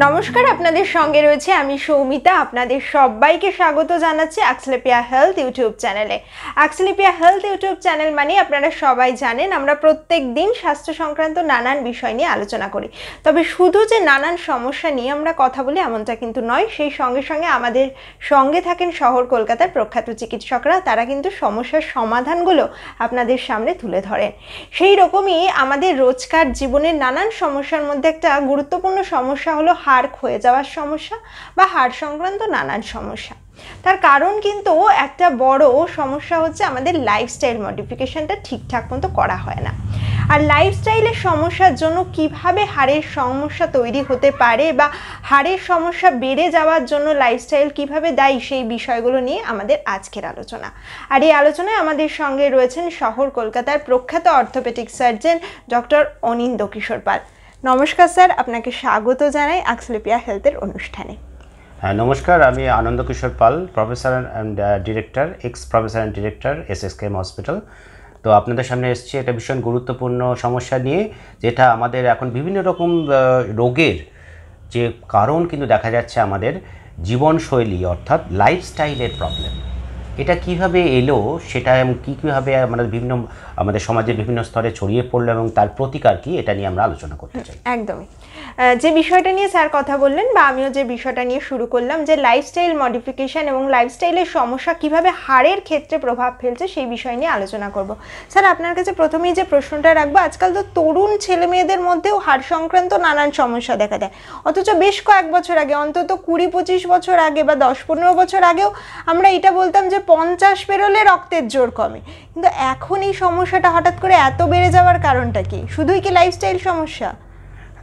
নমস্কার, আপনাদের সঙ্গে রয়েছে আমি সৌমিতা। আপনাদের সবাইকে স্বাগত জানাচ্ছি অ্যাক্সলেপিয়া হেলথ ইউটিউব চ্যানেলে। অ্যাক্সলেপিয়া হেলথ ইউটিউব চ্যানেল মানে আপনারা সবাই জানেন আমরা প্রত্যেক দিন স্বাস্থ্য সংক্রান্ত নানান বিষয় নিয়ে আলোচনা করি। তবে শুধু যে নানান সমস্যা নিয়ে আমরা কথা বলি এমনটা কিন্তু নয়, সেই সঙ্গে সঙ্গে আমাদের সঙ্গে থাকেন শহর কলকাতার প্রখ্যাত চিকিৎসকরা। তারা কিন্তু সমস্যার সমাধানগুলো আপনাদের সামনে তুলে ধরেন। সেই রকমই আমাদের রোজকার জীবনের নানান সমস্যার মধ্যে একটা গুরুত্বপূর্ণ সমস্যা হলো হাড় ক্ষয়ে যাওয়ার সমস্যা বা হাড় সংক্রান্ত নানান সমস্যা। তার কারণ কিন্তু একটা বড় সমস্যা হচ্ছে আমাদের লাইফস্টাইল মডিফিকেশনটা ঠিকঠাক মতো করা হয় না। আর লাইফস্টাইলের সমস্যার জন্য কিভাবে হাড়ের সমস্যা তৈরি হতে পারে বা হাড়ের সমস্যা বেড়ে যাওয়ার জন্য লাইফস্টাইল কিভাবে দায়ী, সেই বিষয়গুলো নিয়ে আমাদের আজকের আলোচনা। আর এই আলোচনায় আমাদের সঙ্গে রয়েছেন শহর কলকাতার প্রখ্যাত অর্থোপেডিক সার্জন ডক্টর অনিন্দ্য কিশোর পাল। নমস্কার স্যার, আপনাকে স্বাগত জানাই অ্যাক্সলেপিয়া হেলথের অনুষ্ঠানে। হ্যাঁ নমস্কার, আমি Anand Kishore Pal, professor and director, ex professor and director SSKM hospital. তো আপনাদের সামনে এসেছি একটা ভীষণ গুরুত্বপূর্ণ সমস্যা নিয়ে, যেটা আমাদের এখন বিভিন্ন রকম রোগের যে কারণ কিন্তু দেখা যাচ্ছে আমাদের জীবনশৈলী অর্থাৎ লাইফস্টাইলের প্রবলেম। এটা কিভাবে এলো সেটা এবং কীভাবে আমাদের সমাজের বিভিন্ন স্তরে ছড়িয়ে পড়লো এবং তার প্রতিকার কি, এটা নিয়ে আমরা আলোচনা করতে চাই। একদমই যে বিষয়টা নিয়ে স্যার কথা বললেন বা আমিও যে বিষয়টা নিয়ে শুরু করলাম, যে লাইফস্টাইল মডিফিকেশন এবং লাইফস্টাইলের সমস্যা কিভাবে হাড়ের ক্ষেত্রে প্রভাব ফেলছে সেই বিষয় নিয়ে আলোচনা করব। স্যার, আপনার কাছে প্রথমেই যে প্রশ্নটা রাখবো, আজকাল তো তরুণ ছেলে মেয়েদের মধ্যেও হাড় সংক্রান্ত নানান সমস্যা দেখা দেয়, অথচ বেশ কয়েক বছর আগে, অন্তত 20-25 বছর আগে বা 10-15 বছর আগেও আমরা এটা বলতাম যে 50 পেরোলে রক্তের জোর কমে। কিন্তু এখন এই সমস্যাটা হঠাৎ করে এত বেড়ে যাওয়ার কারণটা কি? শুধুই কি লাইফস্টাইল সমস্যা?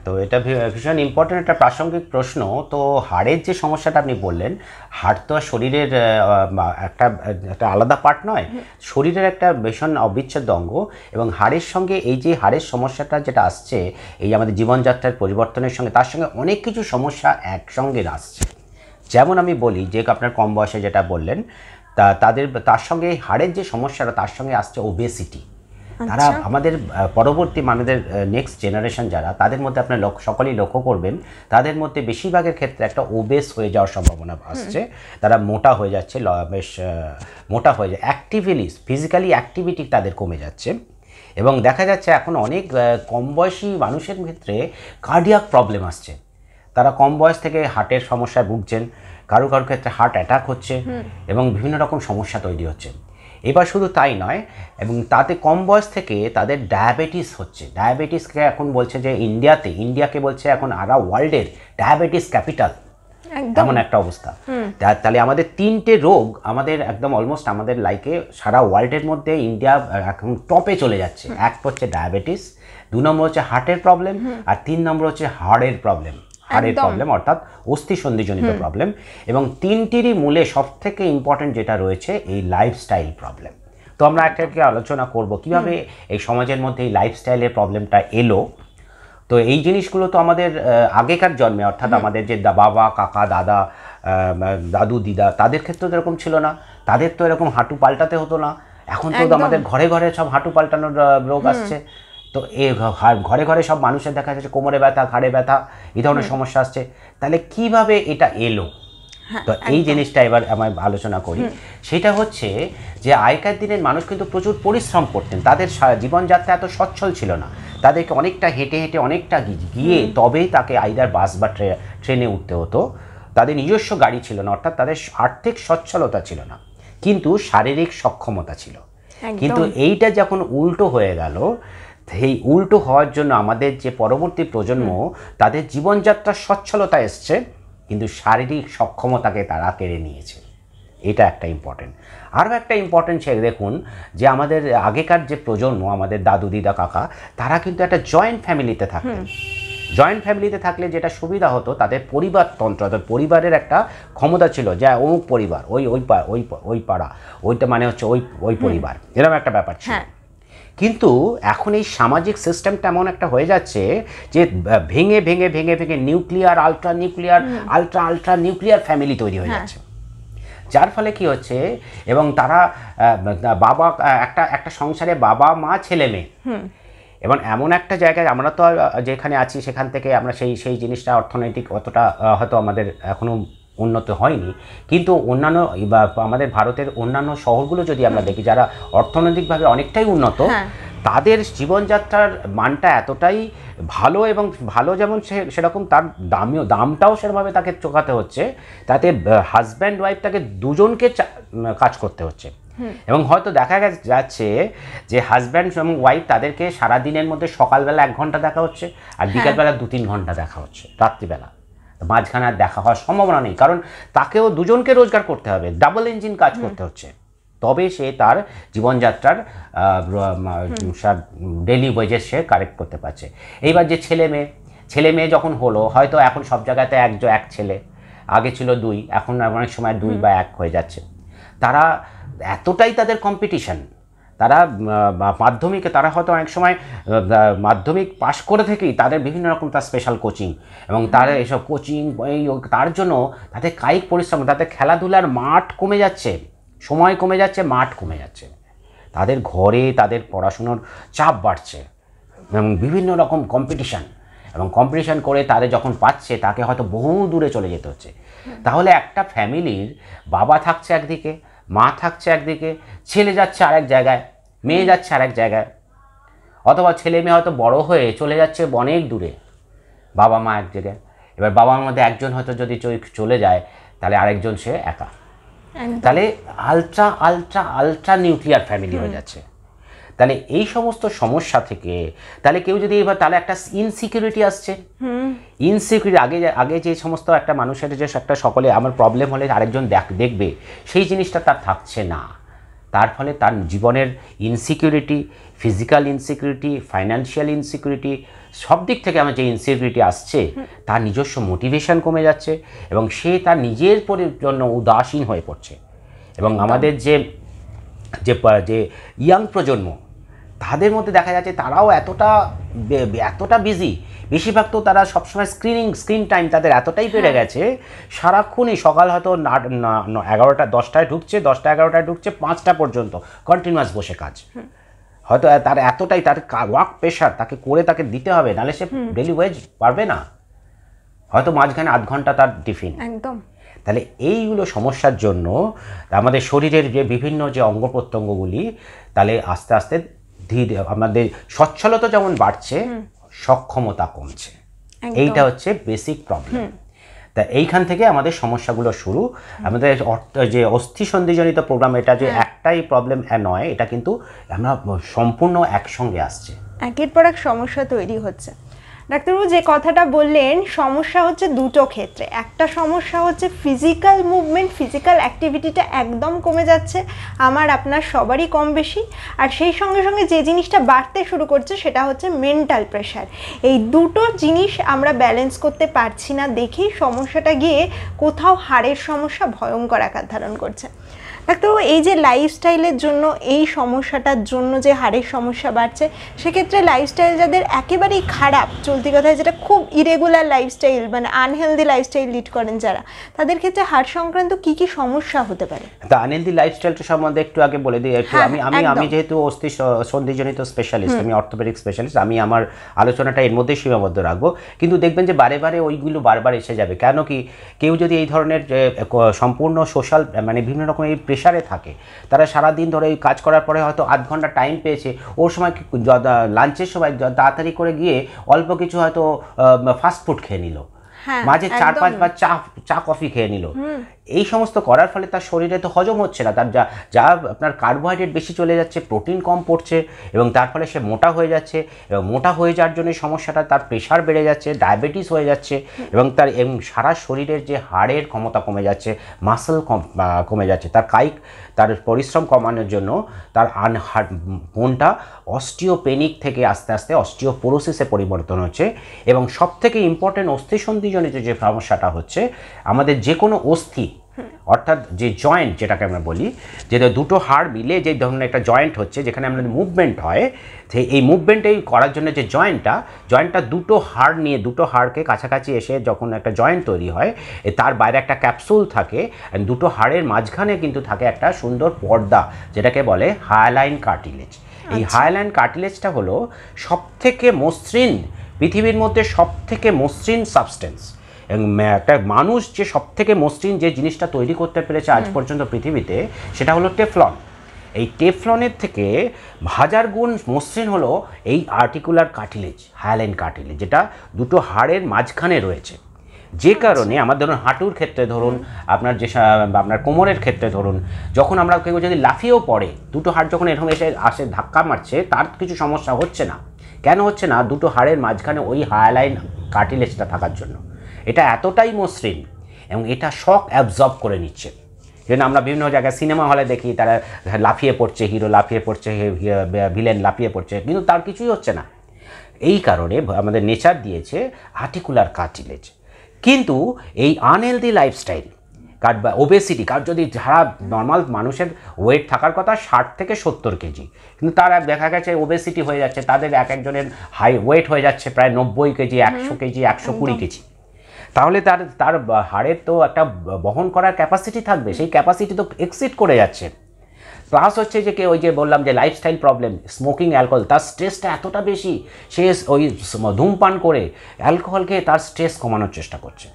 তো এটা ভীষণ ইম্পর্টেন্ট একটা প্রাসঙ্গিক প্রশ্ন। তো হাড়ের যে সমস্যাটা আপনি বললেন, হাড় তো শরীরের একটা আলাদা পার্ট নয়, শরীরের একটা ভীষণ অবিচ্ছেদ্য অঙ্গ। এবং হাড়ের সঙ্গে এই যে হাড়ের সমস্যাটা যেটা আসছে, এই আমাদের জীবনযাত্রার পরিবর্তনের সঙ্গে তার সঙ্গে অনেক কিছু সমস্যা একসঙ্গে আসছে। যেমন আমি বলি যে আপনার কম বয়সে যেটা বললেন, তার সঙ্গে হাড়ের যে সমস্যাটা তার সঙ্গে আসছে ওবেসিটি। তারা আমাদের পরবর্তী আমাদের নেক্সট জেনারেশন যারা, তাদের মধ্যে আপনার সকলেই লক্ষ্য করবেন, তাদের মধ্যে বেশিরভাগের ক্ষেত্রে একটা ওবেস হয়ে যাওয়ার সম্ভাবনা আসছে। তারা মোটা হয়ে যাচ্ছে, বেশ মোটা হয়ে যায়, ফিজিক্যালি অ্যাক্টিভিটি তাদের কমে যাচ্ছে। এবং দেখা যাচ্ছে এখন অনেক কম বয়সী মানুষের ক্ষেত্রে কার্ডিয়াক প্রবলেম আসছে। তারা কম বয়স থেকে হার্টের সমস্যায় ভুগছেন, কারো ক্ষেত্রে হার্ট অ্যাটাক হচ্ছে এবং বিভিন্ন রকম সমস্যা তৈরি হচ্ছে। এবার শুধু তাই নয়, এবং তাতে কম বয়স থেকে তাদের ডায়াবেটিস হচ্ছে। ডায়াবেটিসকে এখন বলছে যে ইন্ডিয়াকে বলছে এখন আরা ওয়ার্ল্ডের ডায়াবেটিস ক্যাপিটাল, এমন একটা অবস্থা। তাহলে আমাদের 3টে রোগ আমাদের একদম অলমোস্ট আমাদের লাইকে সারা ওয়ার্ল্ডের মধ্যে ইন্ডিয়া এখন টপে চলে যাচ্ছে। এক হচ্ছে ডায়াবেটিস, 2 নম্বর হচ্ছে হার্টের প্রবলেম, আর 3 নম্বর হচ্ছে হাড়ের প্রবলেম অর্থাৎ অস্থিসন্ধিজনিত প্রবলেম। এবং 3টিরই মূলে সবথেকে ইম্পর্টেন্ট যেটা রয়েছে এই লাইফস্টাইল প্রবলেম। তো আমরা একটা আলোচনা করব কিভাবে এই সমাজের মধ্যে এই লাইফস্টাইলের প্রবলেমটা এলো। তো এই জিনিসগুলো তো আমাদের আগেকার জন্মে অর্থাৎ আমাদের যে বাবা, কাকা, দাদা, দাদু, দিদা, তাদের ক্ষেত্রে তো এরকম ছিল না। তাদের তো এরকম হাঁটু পাল্টাতে হতো না। এখন তো আমাদের ঘরে ঘরে সব হাঁটু পাল্টানোর রোগ আসছে। তো ঘরে ঘরে সব মানুষের দেখা যাচ্ছে কোমরে ব্যথা, ঘাড়ে ব্যথা, এই ধরনের সমস্যা আসছে। তাহলে কিভাবে এটা এলো? তো এই জিনিসটা এবার আমি আলোচনা করি। সেটা হচ্ছে যে আগেকার দিনের মানুষ কিন্তু প্রচুর পরিশ্রম করতেন, তাদের জীবনযাত্রা এত সচ্ছল ছিল না। তাদেরকে অনেকটা হেঁটে হেঁটে অনেকটা গিয়ে তবেই তাকে আইদার বাস বা ট্রেনে উঠতে হতো। তাদের নিজস্ব গাড়ি ছিল না, অর্থাৎ তাদের আর্থিক সচ্ছলতা ছিল না, কিন্তু শারীরিক সক্ষমতা ছিল। কিন্তু এইটা যখন উল্টো হয়ে গেল, এই উল্টো হওয়ার জন্য আমাদের যে পরবর্তী প্রজন্ম, তাদের জীবনযাত্রার সচ্ছলতা এসছে, কিন্তু শারীরিক সক্ষমতাকে তারা কেড়ে নিয়েছে। এটা একটা ইম্পর্টেন্ট। আরও একটা ইম্পর্টেন্ট দেখুন যে আমাদের আগেকার যে প্রজন্ম, আমাদের দাদু, দিদা, কাকা, তারা কিন্তু একটা জয়েন্ট ফ্যামিলিতে থাকতেন। জয়েন্ট ফ্যামিলিতে থাকলে যেটা সুবিধা হতো, তাদের পরিবারতন্ত্র, তাদের পরিবারের একটা ক্ষমতা ছিল যে অমুক পরিবার, ওই পাড়া, ওইটা মানে হচ্ছে ওই পরিবার, এরকম একটা ব্যাপার ছিল। কিন্তু এখন এই সামাজিক সিস্টেমটা এমন একটা হয়ে যাচ্ছে যে ভেঙে ভেঙে ভেঙে ভেঙে নিউক্লিয়ার, আলট্রা নিউক্লিয়ার ফ্যামিলি তৈরি হয়ে যাচ্ছে। যার ফলে কি হচ্ছে, এবং তারা বাবা একটা সংসারে বাবা, মা, ছেলে মেয়ে, এবং এমন একটা জায়গায় আমরা তো যেখানে আছি সেখান থেকে আমরা সেই জিনিসটা অর্থনৈতিক অতটা হয়তো আমাদের এখনও উন্নত হয়নি, কিন্তু অন্যান্য বা আমাদের ভারতের অন্যান্য শহরগুলো যদি আমরা দেখি যারা অর্থনৈতিকভাবে অনেকটাই উন্নত, তাদের জীবনযাত্রার মানটা এতটাই ভালো, এবং ভালো যেমন সেরকম তার দামটাও সেরকমভাবে তাকে চোকাতে হচ্ছে, তাতে হাজব্যান্ড ওয়াইফ তাকে দুজনকে কাজ করতে হচ্ছে। এবং হয়তো দেখা যাচ্ছে যে হাজব্যান্ড এবং ওয়াইফ তাদেরকে সারাদিনের মধ্যে সকালবেলা 1 ঘন্টা দেখা হচ্ছে, আর বিকালবেলা 2-3 ঘন্টা দেখা হচ্ছে রাত্রিবেলা, মাঝখানে আর দেখা হওয়ার সম্ভাবনা নেই, কারণ তাকেও দুজনকে রোজগার করতে হবে, ডাবল ইঞ্জিন কাজ করতে হচ্ছে, তবে সে তার জীবনযাত্রার ডেলি ওয়েজেস সে কারেক্ট করতে পারছে। এইবার যে ছেলে মেয়ে যখন হলো, হয়তো এখন সব জায়গাতে এক ছেলে, আগে ছিল 2, এখন অনেক সময় 2 বা 1 হয়ে যাচ্ছে। তারা এতটাই তাদের কম্পিটিশন, তারা মাধ্যমিকে তারা হয়তো অনেক সময় মাধ্যমিক পাশ করে থেকেই তাদের বিভিন্ন রকম তার স্পেশাল কোচিং, এবং তার এইসব কোচিং তার জন্য তাদের কায়িক পরিশ্রম, তাদের খেলাধুলার মাঠ কমে যাচ্ছে, সময় কমে যাচ্ছে, মাঠ কমে যাচ্ছে, তাদের ঘরে তাদের পড়াশুনোর চাপ বাড়ছে, এবং বিভিন্ন রকম কম্পিটিশান করে তাদের যখন পাচ্ছে তাকে হয়তো বহু দূরে চলে যেতে হচ্ছে। তাহলে একটা ফ্যামিলির বাবা থাকছে একদিকে, মা থাকছে একদিকে, ছেলে যাচ্ছে আরেক জায়গায়, মেয়ে যাচ্ছে আরেক জায়গায়, অথবা ছেলে মেয়ে হয়তো বড় হয়ে চলে যাচ্ছে অনেক দূরে, বাবা মা এক জায়গায়। এবার বাবা মার মধ্যে একজন হয়তো যদি চলে যায়, তাহলে আরেকজন সে একা, তাহলে আলট্রা নিউক্লিয়ার ফ্যামিলি হয়ে যাচ্ছে। তাহলে এই সমস্ত সমস্যা থেকে তাহলে কেউ যদি এবার, তাহলে একটা ইনসিকিউরিটি আসছে, ইনসিকিউরিটি আগে যে সমস্ত একটা মানুষের যে একটা সকলে আমার প্রবলেম হলে আরেকজন দেখবে, সেই জিনিসটা তার থাকছে না। তার ফলে তার জীবনের insecurity, physical insecurity, financial insecurity, সব দিক থেকে আমার যে ইনসিকিউরিটি আসছে, তার নিজস্ব মোটিভেশন কমে যাচ্ছে, এবং সে তার নিজের জন্য উদাসীন হয়ে পড়ছে। এবং আমাদের যে ইয়াং প্রজন্ম, তাদের মধ্যে দেখা যাচ্ছে তারাও এতটা বিজি, বেশিরভাগ তো তারা সবসময় স্ক্রিন টাইম তাদের এতটাই বেড়ে গেছে, সারাক্ষণই সকাল হয়তো 10টায় ঢুকছে, 10টা-11টায় ঢুকছে, 5টা পর্যন্ত কন্টিনিউয়াস বসে কাজ। হয়তো তার এতটাই তার ওয়ার্ক প্রেশার তাকে দিতে হবে, নাহলে সে ডেলি ওয়েজ পারবে না, হয়তো মাঝখানে 1/2 ঘন্টা তার টিফিন। একদম। তাহলে এইগুলো সমস্যার জন্য আমাদের শরীরের যে বিভিন্ন যে অঙ্গ প্রত্যঙ্গগুলি, তাহলে আস্তে আস্তে ধীরে আমাদের সচ্ছলতা যেমন বাড়ছে, সক্ষমতা কমছে, এইটা হচ্ছে বেসিক প্রবলেম। তা এইখান থেকে আমাদের সমস্যাগুলো শুরু। আমাদের যে অস্থিসন্ধিজনিত প্রোগ্রাম, এটা যে একটাই প্রবলেম নয়, এটা কিন্তু আমরা সম্পূর্ণ একসঙ্গে আসছে, একের পর এক সমস্যা তৈরি হচ্ছে। ডাক্তারবাবু যে কথাটা বললেন, সমস্যা হচ্ছে দুটো ক্ষেত্রে। একটা সমস্যা হচ্ছে ফিজিক্যাল মুভমেন্ট, ফিজিক্যাল অ্যাক্টিভিটিটা একদম কমে যাচ্ছে আমার আপনার সবারই কম বেশি, আর সেই সঙ্গে সঙ্গে যে জিনিসটা বাড়তে শুরু করছে সেটা হচ্ছে মেন্টাল প্রেশার। এই দুটো জিনিস আমরা ব্যালেন্স করতে পারছি না দেখেই সমস্যাটা গিয়ে কোথাও হাড়ের সমস্যা ভয়ঙ্কর আকার ধারণ করছে। ডাক্তারবাবু এই যে লাইফস্টাইলের জন্য, এই সমস্যাটার জন্য যে হাড়ের সমস্যা বাড়ছে, সেক্ষেত্রে লাইফস্টাইল যাদের একেবারেই খারাপ, চলতি কথায় যেটা খুব ইরেগুলার লাইফস্টাইল, মানে আনহেলদি লাইফস্টাইল লিড করেন যারা, তাদের ক্ষেত্রে হাড় সংক্রান্ত কি কি সমস্যা হতে পারে? তা আনহেলদি লাইফস্টাইলটা সম্বন্ধে একটু আগে বলে দিই। একটু আমি যেহেতু সন্ধিজনিত স্পেশালিস্ট, আমি অর্থোপেডিক স্পেশালিস্ট, আমি আমার আলোচনাটা এর মধ্যেই সীমাবদ্ধ রাখবো। কিন্তু দেখবেন যে বারে ওইগুলো বারবার এসে যাবে। কেন কি, কেউ যদি এই ধরনের সম্পূর্ণ সোশ্যাল মানে বিভিন্ন রকম এই প্রেশারে থাকে, তারা সারাদিন ধরে এই কাজ করার পরে হয়তো 1/2 ঘন্টা টাইম পেয়েছে, ওর সময় লাঞ্চের সময় তাড়াতাড়ি করে গিয়ে অল্প কিছু হয়তো ফাস্ট ফুড খেয়ে নিল, মাঝে 4-5 বার চা কফি খেয়ে নিল। এই সমস্ত করার ফলে তার শরীরে তো হজম হচ্ছে না, তার যা আপনার কার্বোহাইড্রেট বেশি চলে যাচ্ছে, প্রোটিন কম পড়ছে, এবং তার ফলে সে মোটা হয়ে যাচ্ছে, এবং মোটা হয়ে যাওয়ার জন্য সমস্যাটা, তার প্রেশার বেড়ে যাচ্ছে, ডায়াবেটিস হয়ে যাচ্ছে, এবং সারা শরীরের যে হাড়ের ক্ষমতা কমে যাচ্ছে, মাসল কমে যাচ্ছে, তার পরিশ্রম কমানোর জন্য তার বোনটা অস্টিওপেনিক থেকে আস্তে আস্তে অস্টিওপোরোসিসে পরিবর্তন হচ্ছে। এবং সবথেকে ইম্পর্টেন্ট অস্থিসন্ধিজনিত যে সমস্যাটা হচ্ছে, আমাদের যে কোনো অস্থি, অর্থাৎ যে জয়েন্ট যেটাকে আমরা বলি, যেটা দুটো হাড় মিলে যে ধরনের একটা জয়েন্ট হচ্ছে, যেখানে আমাদের মুভমেন্ট হয়, এই মুভমেন্টই করার জন্য যে জয়েন্টটা দুটো হাড় নিয়ে, দুটো হাড়কে কাছাকাছি এসে যখন একটা জয়েন্ট তৈরি হয়, তার বাইরে একটা ক্যাপসুল থাকে, দুটো হাড়ের মাঝখানে কিন্তু থাকে একটা সুন্দর পর্দা, যেটাকে বলে হায়ালাইন কার্টিলেজ। এই হায়ালাইন কার্টিলেজটা হলো সবথেকে মসৃণ, পৃথিবীর মধ্যে সবথেকে মসৃণ সাবস্টেন্স। এবং একটা মানুষ যে সবথেকে মসৃণ যে জিনিসটা তৈরি করতে পেরেছে আজ পর্যন্ত পৃথিবীতে, সেটা হলো টেফলন। এই টেফলনের থেকে 1000 গুণ মসৃণ হলো এই আর্টিকুলার কার্টিলেজ, হায়ালাইন কার্টিলেজ, যেটা দুটো হাড়ের মাঝখানে রয়েছে। যে কারণে আমার ধরুন হাঁটুর ক্ষেত্রে ধরুন, আপনার কোমরের ক্ষেত্রে ধরুন, যখন আমরা কেউ যদি লাফিয়েও পড়ে, দুটো হাড় যখন এরকম আসে ধাক্কা মারছে, তার কিছু সমস্যা হচ্ছে না। কেন হচ্ছে না? দুটো হাড়ের মাঝখানে ওই হায়ালাইন কার্টিলেজটা থাকার জন্য। এটা এতটাই মসৃণ এবং এটা শক অ্যাবজর্ব করে নিচ্ছে। যেন আমরা বিভিন্ন জায়গায় সিনেমা হলে দেখি, তারা লাফিয়ে পড়ছে, হিরো লাফিয়ে পড়ছে, ভিলেন লাফিয়ে পড়ছে, কিন্তু তার কিছুই হচ্ছে না। এই কারণে আমাদের নেচার দিয়েছে আর্টিকুলার কার্টিলেজ। কিন্তু এই আনহেলদি লাইফস্টাইল, কার বা ওবেসিটি, কার যদি যারা নর্মাল মানুষের ওয়েট থাকার কথা 60 থেকে 70 কেজি, কিন্তু তার দেখা গেছে ওবেসিটি হয়ে যাচ্ছে, তাদের একজনের হাই ওয়েট হয়ে যাচ্ছে প্রায় 90 কেজি, 100 কেজি, 120 কেজি। তাহলে তার হাড়ের তো একটা বহন করার ক্যাপাসিটি থাকবে, সেই ক্যাপাসিটি তো এক্সিড করে যাচ্ছে। প্লাস হচ্ছে যে ওই যে বললাম যে লাইফস্টাইল প্রবলেম, স্মোকিং, অ্যালকোহল, তার স্ট্রেসটা এতটা বেশি, সে ওই ধূমপান করে, অ্যালকোহলকে তার স্ট্রেস কমানোর চেষ্টা করছে।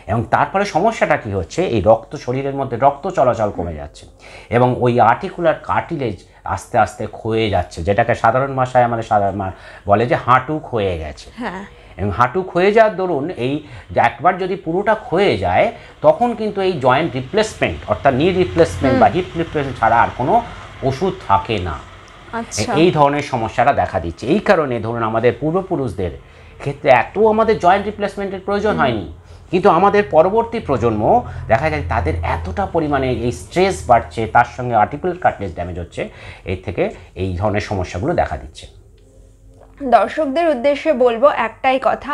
এবং তারপরে সমস্যাটা কী হচ্ছে, এই শরীরের মধ্যে রক্ত চলাচল কমে যাচ্ছে এবং ওই আর্টিকুলার কার্টিলেজ আস্তে আস্তে ক্ষয়ে যাচ্ছে, যেটাকে সাধারণ ভাষায় আমাদের বলে যে হাঁটু ক্ষয়ে গেছে। এবং হাঁটু ক্ষয়ে যাওয়ার দরুন এই একবার যদি পুরোটা ক্ষয়ে যায়, তখন কিন্তু এই জয়েন্ট রিপ্লেসমেন্ট, অর্থাৎ নি রিপ্লেসমেন্ট বা হিপ রিপ্লেসমেন্ট ছাড়া আর কোনো ওষুধ থাকে না। এই ধরনের সমস্যাটা দেখা দিচ্ছে। এই কারণে ধরুন আমাদের পূর্বপুরুষদের ক্ষেত্রে এত আমাদের জয়েন্ট রিপ্লেসমেন্টের প্রয়োজন হয়নি, কিন্তু আমাদের পরবর্তী প্রজন্ম দেখা যায় তাদের এতটা পরিমাণে এই স্ট্রেস বাড়ছে, তার সঙ্গে আর্টিকুলার কার্টিলেজ ড্যামেজ হচ্ছে, এর থেকে এই ধরনের সমস্যাগুলো দেখা দিচ্ছে। দর্শকদের উদ্দেশ্যে বলবো একটাই কথা,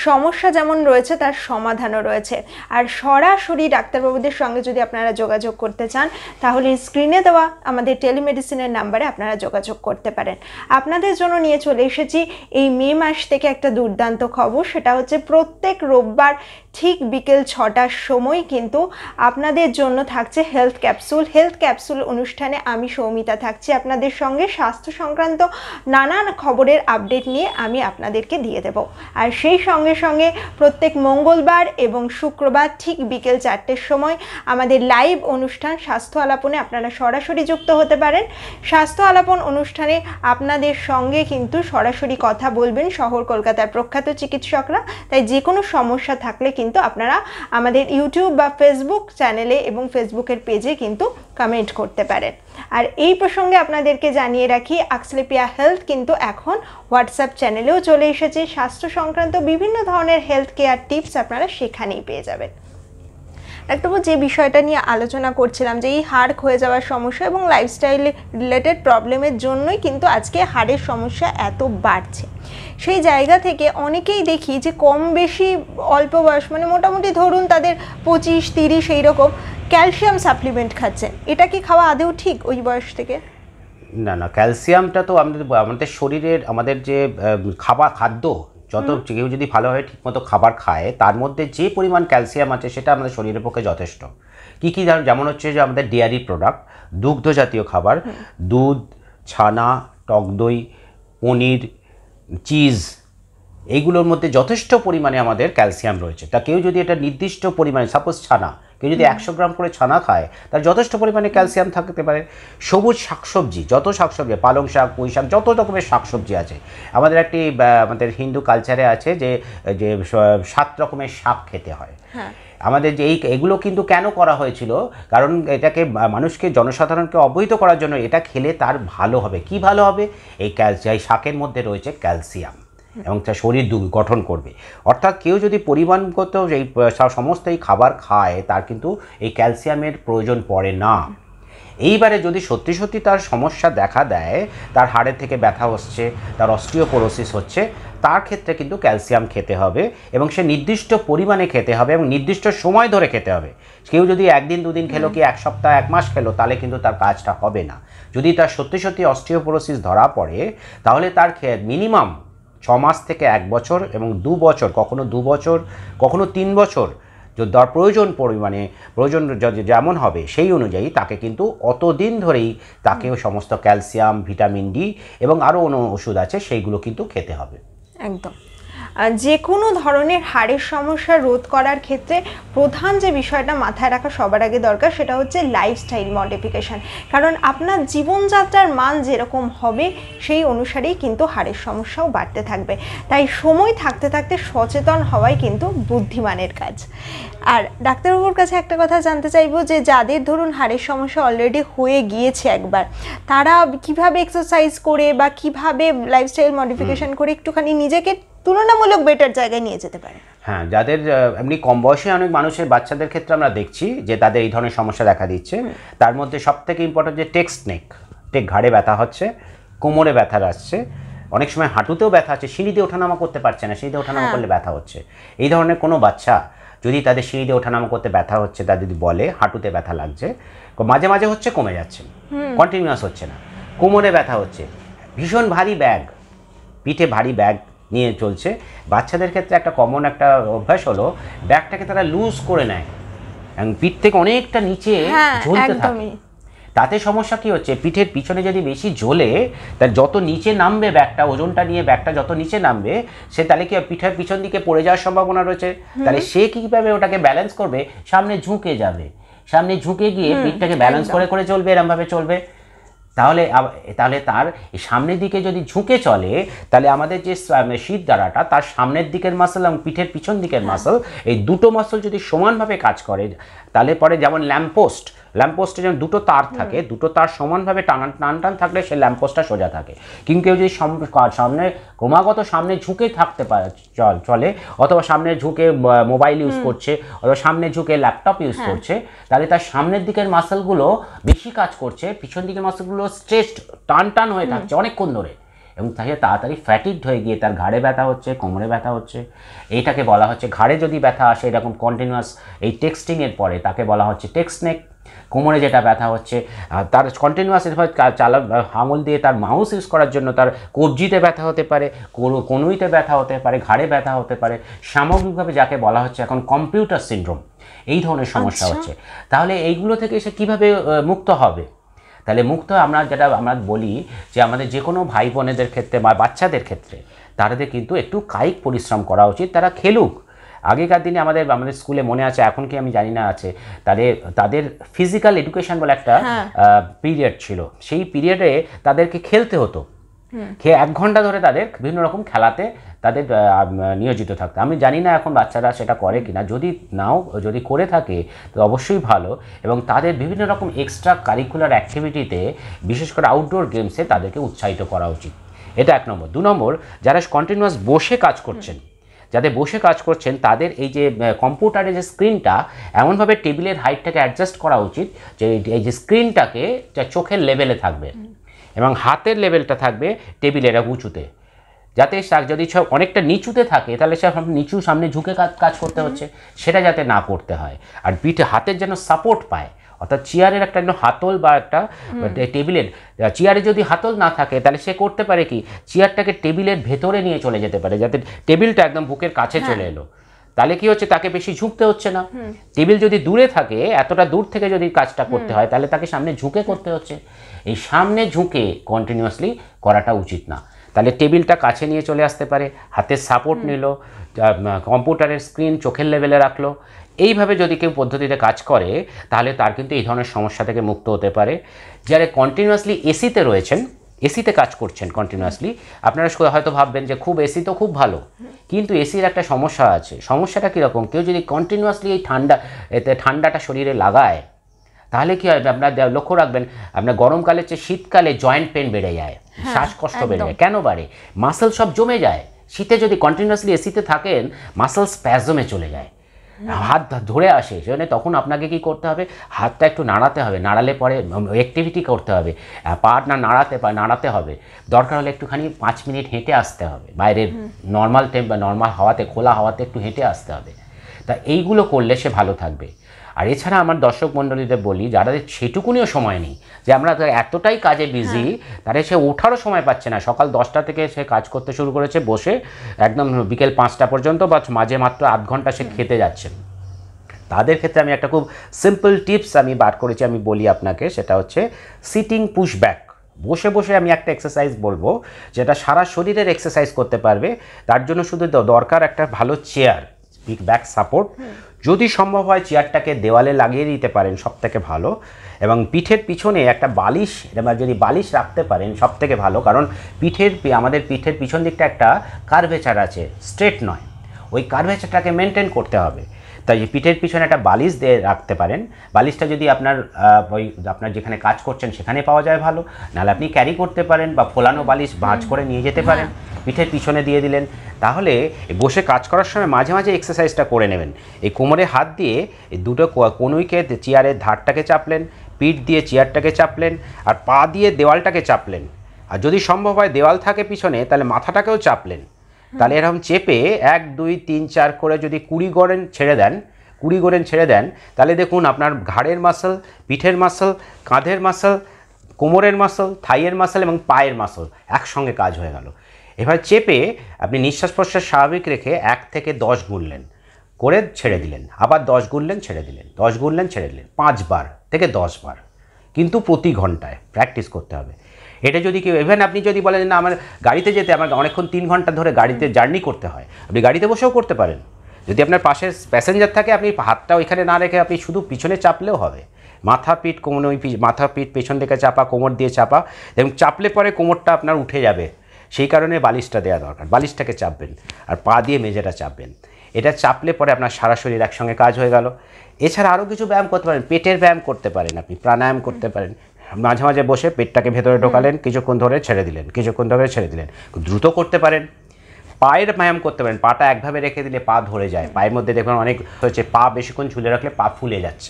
সমস্যা যেমন রয়েছে তার সমাধানও রয়েছে। আর সরাসরি ডাক্তারবাবুদের সঙ্গে যদি আপনারা যোগাযোগ করতে চান, তাহলে স্ক্রিনে দেওয়া আমাদের টেলিমেডিসিনের নাম্বারে আপনারা যোগাযোগ করতে পারেন। আপনাদের জন্য নিয়ে চলে এসেছি এই মে মাস থেকে একটা দুর্দান্ত খবর, সেটা হচ্ছে প্রত্যেক রোববার ঠিক বিকেল 6টার সময় কিন্তু আপনাদের জন্য থাকছে হেলথ ক্যাপসুল। হেলথ ক্যাপসুল অনুষ্ঠানে আমি সৌমিতা থাকছি আপনাদের সঙ্গে। স্বাস্থ্য সংক্রান্ত নানান খবরের আপডেট নিয়ে আমি আপনাদেরকে দিয়ে দেব। আর সেই সঙ্গে সঙ্গে প্রত্যেক মঙ্গলবার এবং শুক্রবার ঠিক বিকেল 4টের সময় আমাদের লাইভ অনুষ্ঠান স্বাস্থ্য আলাপনে আপনারা সরাসরি যুক্ত হতে পারেন। স্বাস্থ্য আলাপন অনুষ্ঠানে আপনাদের সঙ্গে কিন্তু সরাসরি কথা বলবেন শহর কলকাতার প্রখ্যাত চিকিৎসকরা। তাই যে কোনো সমস্যা থাকলে কিন্তু আপনারা আমাদের ইউটিউব বা ফেসবুক চ্যানেলে এবং ফেসবুকের পেজে কিন্তু কমেন্ট করতে পারেন। আর এই প্রসঙ্গে আপনাদেরকে জানিয়ে রাখি, অ্যাক্সলেপিয়া হেলথ কিন্তু এখন হোয়াটসঅ্যাপ চ্যানেলেও চলে এসেছে। স্বাস্থ্য সংক্রান্ত বিভিন্ন ধরনের হেলথ কেয়ার টিপস আপনারা সেখানেই পেয়ে যাবেন। ডাক্তারবাবু, যে বিষয়টা নিয়ে আলোচনা করছিলাম যে এই হাড় ক্ষয়ে যাওয়ার সমস্যা এবং লাইফস্টাইল রিলেটেড প্রবলেমের জন্যই কিন্তু আজকে হাড়ের সমস্যা এত বাড়ছে, সেই জায়গা থেকে অনেকেই দেখি যে কম বেশি অল্প বয়স, মানে মোটামুটি ধরুন তাদের 25-30 এইরকম, ক্যালসিয়াম সাপ্লিমেন্ট খাচ্ছেন। এটা কি খাওয়া আদৌ ঠিক ওই বয়স থেকে? না, ক্যালসিয়ামটা তো আমাদের শরীরের, আমাদের যে খাদ্য, যত কেউ যদি ভালোভাবে ঠিকমতো খাবার খায়, তার মধ্যে যে পরিমাণ ক্যালসিয়াম আছে সেটা আমাদের শরীরের পক্ষে যথেষ্ট। কী যেমন হচ্ছে যে আমাদের ডেয়ারি প্রোডাক্ট, দুগ্ধ জাতীয় খাবার, দুধ, ছানা, টক দই, পনির, চিজ, এইগুলোর মধ্যে যথেষ্ট পরিমাণে আমাদের ক্যালসিয়াম রয়েছে। তা কেউ যদি এটা নির্দিষ্ট পরিমাণে, সাপোজ ছানা, কেউ যদি 100 গ্রাম করে ছানা খায়, তার যথেষ্ট পরিমাণে ক্যালসিয়াম থাকতে পারে। সবুজ শাকসবজি, যত শাকসবজি, পালং শাক, পুঁই শাক, যত রকমের শাকসবজি আছে, আমাদের আমাদের হিন্দু কালচারে আছে যে 7 রকমের শাক খেতে হয়। আমাদের যে এগুলো কিন্তু কেন করা হয়েছিল, কারণ এটাকে মানুষকে, জনসাধারণকে অবহিত করার জন্য, এটা খেলে তার ভালো হবে। কি ভালো হবে? এই শাকের মধ্যে রয়েছে ক্যালসিয়াম এবং তার শরীর গঠন করবে। অর্থাৎ কেউ যদি পরিমাণগত এই সমস্ত এই খাবার খায়, তার কিন্তু এই ক্যালসিয়ামের প্রয়োজন পড়ে না। এইবারে যদি সত্যি সত্যি তার সমস্যা দেখা দেয়, তার হাড়ের থেকে ব্যথা হচ্ছে, তার অস্টিওপোরোসিস হচ্ছে, তার ক্ষেত্রে কিন্তু ক্যালসিয়াম খেতে হবে এবং সে নির্দিষ্ট পরিমাণে খেতে হবে এবং নির্দিষ্ট সময় ধরে খেতে হবে। কেউ যদি 1 দিন 2 দিন খেলো, কি 1 সপ্তাহ 1 মাস খেলো, তাহলে কিন্তু তার কাজটা হবে না। যদি তার সত্যি সত্যি অস্টিওপোরোসিস ধরা পড়ে, তাহলে তার মিনিমাম 6 মাস থেকে 1 বছর এবং 2 বছর, কখনো 2 বছর, কখনো 3 বছর প্রয়োজন পরিমাণে যেমন হবে সেই অনুযায়ী তাকে কিন্তু অতদিন ধরেই তাকে সমস্ত ক্যালসিয়াম, ভিটামিন ডি এবং আরও অন্য ওষুধ আছে সেইগুলো কিন্তু খেতে হবে। একদম। যে কোনো ধরনের হাড়ের সমস্যা রোধ করার ক্ষেত্রে প্রধান যে বিষয়টা মাথায় রাখা সবার আগে দরকার সেটা হচ্ছে লাইফস্টাইল মডিফিকেশান। কারণ আপনার জীবনযাত্রার মান যেরকম হবে সেই অনুসারেই কিন্তু হাড়ের সমস্যাও বাড়তে থাকবে। তাই সময় থাকতে থাকতে সচেতন হওয়াই কিন্তু বুদ্ধিমানের কাজ। আর ডাক্তারবাবুর কাছে একটা কথা জানতে চাইবো যে যাদের ধরুন হাড়ের সমস্যা অলরেডি হয়ে গিয়েছে একবার, তারা কিভাবে এক্সারসাইজ করে বা কিভাবে লাইফস্টাইল মডিফিকেশান করে একটুখানি নিজেকে তুলনামূলক বেটার জায়গায় নিয়ে যেতে পারে? হ্যাঁ, যাদের এমনি কম বয়সী অনেক মানুষের বাচ্চাদের ক্ষেত্রে আমরা দেখছি যে তাদের এই ধরনের সমস্যা দেখা দিচ্ছে। তার মধ্যে সবথেকে ইম্পর্টেন্ট যে টেক ঘাড়ে ব্যথা হচ্ছে, কোমরে ব্যথা আসছে, অনেক সময় হাঁটুতেও ব্যথা আছে, সিঁড়িতে ওঠানামা করতে পারছে না, সিঁড়িতে ওঠানামা করলে ব্যথা হচ্ছে। এই ধরনের কোনো বাচ্চা যদি তাদের সিঁড়িতে ওঠানামা করতে ব্যথা হচ্ছে, তা যদি বলে হাঁটুতে ব্যথা লাগছে, মাঝে মাঝে হচ্ছে, কমে যাচ্ছে, কন্টিনিউয়াস হচ্ছে না, কোমরে ব্যথা হচ্ছে, ভীষণ ভারী ব্যাগ, পিঠে ভারী ব্যাগ নিয়ে চলছে, বাচ্চাদের ক্ষেত্রে একটা কমন একটা অভ্যাস হলো ব্যাগটাকে তারা লুজ করে নেয় এবং পিঠ থেকে অনেকটা নিচে ঝুলতে থাকে। তাতে সমস্যা কি হচ্ছে, পিঠের পিছনে যদি বেশি ঝোলে, তার যত নিচে নামবে ব্যাগটা, ওজনটা নিয়ে ব্যাগটা যত নিচে নামবে, সে তাহলে কি পিঠের পিছন দিকে পড়ে যাওয়ার সম্ভাবনা রয়েছে। তাহলে সে কীভাবে ওটাকে ব্যালেন্স করবে, সামনে ঝুঁকে যাবে, সামনে ঝুঁকে গিয়ে পিঠটাকে ব্যালেন্স করে করে চলবে, এরমভাবে চলবে। তাহলে তার সামনের দিকে যদি ঝুঁকে চলে, তাহলে আমাদের যে শীত দ্বারাটা তার সামনের দিকের মাসল এবং পিঠের পিছন দিকের মাসল, এই দুটো মাসল যদি সমানভাবে কাজ করে, তাহলে পরে যেমন ল্যাম্পপোস্টে যেমন দুটো তার থাকে, দুটো তার সমানভাবে টান থাকলে সেই ল্যাম্পপোস্টটা সোজা থাকে। কিন্তু কেউ যদি সামনে ক্রমাগত সামনে ঝুঁকে থাকতে পারে চলে, অথবা সামনে ঝুঁকে মোবাইল ইউজ করছে, অথবা সামনে ঝুঁকে ল্যাপটপ ইউজ করছে, তাহলে তার সামনের দিকের মাসলগুলো বেশি কাজ করছে, পিছন দিকের মাসলগুলো স্ট্রেসড টান হয়ে থাকছে অনেকক্ষণ ধরে, এবং তাহলে তাড়াতাড়ি ফ্যাটিকড হয়ে গিয়ে তার ঘাড়ে ব্যথা হচ্ছে, কোমরে ব্যথা হচ্ছে। এইটাকে বলা হচ্ছে, ঘাড়ে যদি ব্যথা আসে এরকম কন্টিনিউয়াস এই টেক্সটিংয়ের পরে, তাকে বলা হচ্ছে টেক্সট নেক। কোমরে যেটা ব্যথা হচ্ছে, তার কন্টিনিউয়াস আঙুল দিয়ে তার মাউস ইউজ করার জন্য তার কবজিতে ব্যথা হতে পারে, কনুইতে ব্যথা হতে পারে, ঘাড়ে ব্যথা হতে পারে, সামগ্রিকভাবে যাকে বলা হচ্ছে এখন কম্পিউটার সিনড্রোম, এই ধরনের সমস্যা হচ্ছে। তাহলে এইগুলো থেকে সে কীভাবে মুক্ত হবে? তাহলে আমরা বলি যে আমাদের যে কোনো ভাই বোনেদের ক্ষেত্রে বা বাচ্চাদের ক্ষেত্রে তাদের কিন্তু একটু কায়িক পরিশ্রম করা উচিত, তারা খেলুক। আগেকার দিনে আমাদের স্কুলে মনে আছে, এখন কি আমি জানি না আছে, তাদের ফিজিক্যাল এডুকেশন বলে একটা পিরিয়ড ছিল। সেই পিরিয়ডে তাদেরকে খেলতে হতো, 1 ঘন্টা ধরে তাদের বিভিন্ন রকম খেলাতে তাদের নিয়োজিত থাকতে। আমি জানি না এখন বাচ্চারা সেটা করে কিনা, যদি করে থাকে তো অবশ্যই ভালো, এবং তাদের বিভিন্ন রকম এক্সট্রা কারিকুলার অ্যাক্টিভিটিতে, বিশেষ করে আউটডোর গেমসে তাদেরকে উৎসাহিত করা উচিত। এটা 1 নম্বর। 2 নম্বর, যারা কন্টিনিউয়াস বসে কাজ করছেন, তাদের এই যে কম্পিউটারের যে স্ক্রিনটা এমনভাবে টেবিলের হাইটটাকে অ্যাডজাস্ট করা উচিত যে এই যে স্ক্রিনটাকে চোখের লেভেলে থাকবে এবং হাতের লেভেলটা থাকবে টেবিলের উঁচুতে, যাতে যদি অনেকটা নিচুতে থাকে তাহলে সে সামনে ঝুঁকে কাজ করতে হচ্ছে, সেটা যাতে না করতে হয়। আর হাতের যেন সাপোর্ট পায়, অর্থাৎ চেয়ারের একটা হাতল বা একটা টেবিলের, চেয়ারে যদি হাতল না থাকে তাহলে সে করতে পারে কি, চেয়ারটাকে টেবিলের ভেতরে নিয়ে চলে যেতে পারে, যাতে টেবিলটা একদম বুকের কাছে চলে এলো। তাহলে কি হচ্ছে, তাকে বেশি ঝুঁকতে হচ্ছে না। টেবিল যদি দূরে থাকে, এতটা দূর থেকে যদি কাজটা করতে হয়, তাহলে তাকে সামনে ঝুঁকে করতে হচ্ছে। এই সামনে ঝুঁকে কন্টিনিউয়াসলি করাটা উচিত না। তাহলে টেবিলটা কাছে নিয়ে চলে আসতে পারে, হাতের সাপোর্ট নিল, কম্পিউটারের স্ক্রিন চোখের লেভেলে রাখলো। এইভাবে যদি কেউ পদ্ধতিতে কাজ করে, তাহলে তার কিন্তু এই ধরনের সমস্যা থেকে মুক্ত হতে পারে। যারা কন্টিনিউয়াসলি এসিতে রয়েছেন, এসিতে কাজ করছেন কন্টিনিউয়াসলি, আপনারা হয়তো ভাববেন যে খুব এসি তো খুব ভালো, কিন্তু এসির একটা সমস্যা আছে। সমস্যাটা কীরকম, কেউ যদি কন্টিনিউয়াসলি এই ঠান্ডাটা শরীরে লাগায়, তাহলে কী হয়, আপনার লক্ষ্য রাখবেন, আপনার গরমকালের চেয়ে শীতকালে জয়েন্ট পেন বেড়ে যায়, শ্বাসকষ্ট বেড়ে যায়। কেন বাড়ে? মাসল সব জমে যায়। শীতে যদি কন্টিনিউয়াসলি এসিতে থাকেন, মাসল স্প্যাজমে চলে যায়, হাত ধরে আসে। সেজন্য তখন আপনাকে কি করতে হবে, হাতটা একটু নাড়াতে হবে, নাড়ালে পরে অ্যাক্টিভিটি করতে হবে, পা নাড়াতে হবে, দরকার হলে একটুখানি 5 মিনিট হেঁটে আসতে হবে, বাইরের নর্মাল হাওয়াতে, খোলা হাওয়াতে একটু হেঁটে আসতে হবে। তা এইগুলো করলে সে ভালো থাকবে। আর এছাড়া আমার দর্শক মণ্ডলীদের বলি, যারা সেটুকুনিও সময় নেই, যে আমরা এতটাই কাজে বিজি, তারা সে ওঠারও সময় পাচ্ছে না। সকাল 10টা থেকে সে কাজ করতে শুরু করেছে বসে, একদম বিকেল 5টা পর্যন্ত, বা মাঝে মাত্র আধ ঘন্টা সে খেতে যাচ্ছে। তাদের ক্ষেত্রে আমি একটা খুব সিম্পল টিপস আমি বার করেছি, আমি বলি আপনাকে, সেটা হচ্ছে সিটিং পুশ ব্যাক। বসে বসে আমি একটা এক্সারসাইজ বলবো যেটা সারা শরীরের এক্সারসাইজ করতে পারবে। তার জন্য শুধু দরকার একটা ভালো চেয়ার, ব্যাক সাপোর্ট। যদি সম্ভব হয় চেয়ারটাকে দেওয়ালে লাগিয়ে দিতে পারেন সব থেকে ভালো, এবং পিঠের পিছনে একটা বালিশ, যদি বালিশ রাখতে পারেন সব থেকে ভালো, কারণ আমাদের পিঠের পিছন দিকটা একটা কার্ভেচার আছে, স্ট্রেট নয়, ওই কার্ভেচারটাকে মেনটেন করতে হবে। তাই পিঠের পিছনে একটা বালিশ দিয়ে রাখতে পারেন। বালিশটা যদি আপনার যেখানে কাজ করছেন সেখানে পাওয়া যায় ভালো, নাহলে আপনি ক্যারি করতে পারেন বা ফোলানো বালিশ ভাঁজ করে নিয়ে যেতে পারেন, পিঠের পিছনে দিয়ে দিলেন। তাহলে বসে কাজ করার সময় মাঝে মাঝে এক্সারসাইজটা করে নেবেন। এই কোমরে হাত দিয়ে এই দুটো কনুইকে চেয়ারের ধারটাকে চাপলেন, পিঠ দিয়ে চেয়ারটাকে চাপলেন, আর পা দিয়ে দেওয়ালটাকে চাপলেন। আর যদি সম্ভব হয় দেওয়াল থাকে পিছনে, তাহলে মাথাটাকেও চাপলেন। তাহলে এরকম চেপে 1 2 3 4 করে যদি 20 গড়েন ছেড়ে দেন, তাহলে দেখুন আপনার ঘাড়ের মাসল, পিঠের মাসল, কাঁধের মাসল, কোমরের মাসল, থাইয়ের মাসল এবং পায়ের মাসল একসঙ্গে কাজ হয়ে গেল। এবার চেপে আপনি নিঃশ্বাস প্রশ্বাস স্বাভাবিক রেখে 1 থেকে 10 গুনলেন, করে ছেড়ে দিলেন, আবার 10 গুনলেন, ছেড়ে দিলেন, 10 গুনলেন, ছেড়ে দিলেন, 5 বার থেকে 10 বার, কিন্তু প্রতি ঘন্টায় প্র্যাকটিস করতে হবে। এটা যদি কেউ, ইভেন আপনি যদি বলেন না আমার গাড়িতে যেতে, আমার অনেকক্ষণ 3 ঘন্টা ধরে গাড়িতে জার্নি করতে হয়, আপনি গাড়িতে বসেও করতে পারেন। যদি আপনার পাশে প্যাসেঞ্জার থাকে, আপনি হাতটা ওইখানে না রেখে আপনি শুধু পিছনে চাপলেও হবে। মাথা পিঠ পেছন দিকে চাপা, কোমর দিয়ে চাপা, এবং চাপলে পরে কোমরটা আপনার উঠে যাবে, সেই কারণে বালিশটা দেওয়া দরকার। বালিশটাকে চাপবেন আর পা দিয়ে মেঝেটা চাপবেন। এটা চাপলে পরে আপনার সারা শরীর একসঙ্গে কাজ হয়ে গেল। এছাড়া আরও কিছু ব্যায়াম করতে পারেন, পেটের ব্যায়াম করতে পারেন, আপনি প্রাণায়াম করতে পারেন। মাঝে মাঝে বসে পেটটাকে ভেতরে ঢোকালেন, কিছুক্ষণ ধরে ছেড়ে দিলেন, কিছুক্ষণ ধরে ছেড়ে দিলেন। দ্রুত করতে পারেন। পায়ের ব্যায়াম করতে পারেন, পাটা একভাবে রেখে দিলে পা ধরে যায়। পায়ের মধ্যে দেখবেন অনেক হচ্ছে পা বেশিক্ষণ ঝুলে রাখলে পা ফুলে যাচ্ছে,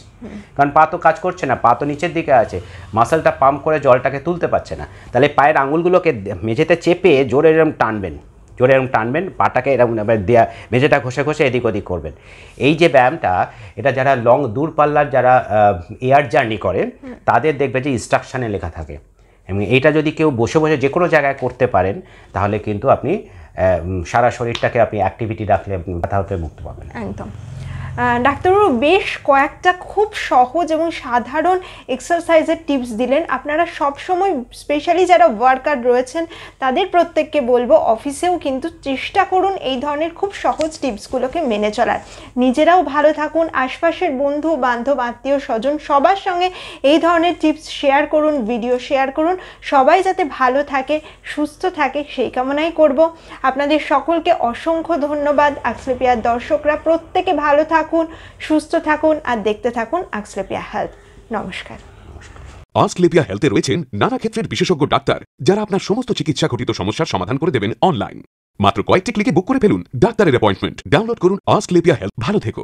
কারণ পা তো কাজ করছে না, পা তো নিচের দিকে আছে, মাসলটা পাম্প করে জলটাকে তুলতে পারছে না। তাহলে পায়ের আঙুলগুলোকে মেঝেতে চেপে জোরে এরকম টানবেন, পাটাকে এরকম মেঝেটা ঘষে ঘষে এদিক ওদিক করবেন। এই যে ব্যায়ামটা, এটা যারা দূরপাল্লার যারা এয়ার জার্নি করে তাদের দেখবে যে ইনস্ট্রাকশানে লেখা থাকে, এবং এইটা যদি কেউ বসে বসে যে কোনো জায়গায় করতে পারেন, তাহলে কিন্তু আপনি সারা শরীরটাকে আপনি অ্যাক্টিভিটি রাখলে ব্যথা হতে মুক্তি পাবেন। একদম। ডাক্তারবাবু বেশ কয়েকটা খুব সহজ এবং সাধারণ এক্সারসাইজের টিপস দিলেন। আপনারা সবসময়, স্পেশালি যারা ওয়ার্কার রয়েছেন তাদের প্রত্যেককে বলবো অফিসেও কিন্তু চেষ্টা করুন এই ধরনের খুব সহজ টিপসগুলোকে মেনে চলার। নিজেরাও ভালো থাকুন, আশপাশের বন্ধু বান্ধব আত্মীয় স্বজন সবার সঙ্গে এই ধরনের টিপস শেয়ার করুন, ভিডিও শেয়ার করুন। সবাই যাতে ভালো থাকে, সুস্থ থাকে, সেই কামনাই করব। আপনাদের সকলকে অসংখ্য ধন্যবাদ। আক্সলেপিয়ার দর্শকরা প্রত্যেকে ভালো থাকুন, সুস্থ থাকুন আর দেখতে থাকুন আক্সলেপিয়া হেলথ। নমস্কার। আক্সলেপিয়া হেলথে রয়েছেন নানা ক্ষেত্রের বিশেষজ্ঞ ডাক্তার, যারা আপনার সমস্ত চিকিৎসা ঘটিত সমস্যার সমাধান করে দেবেন অনলাইন। মাত্র কয়েকটি ক্লিকে বুক করে ফেলুন ডাক্তারের অ্যাপয়েন্টমেন্ট। ডাউনলোড করুন আক্সলেপিয়া হেলথ। ভালো থেকো।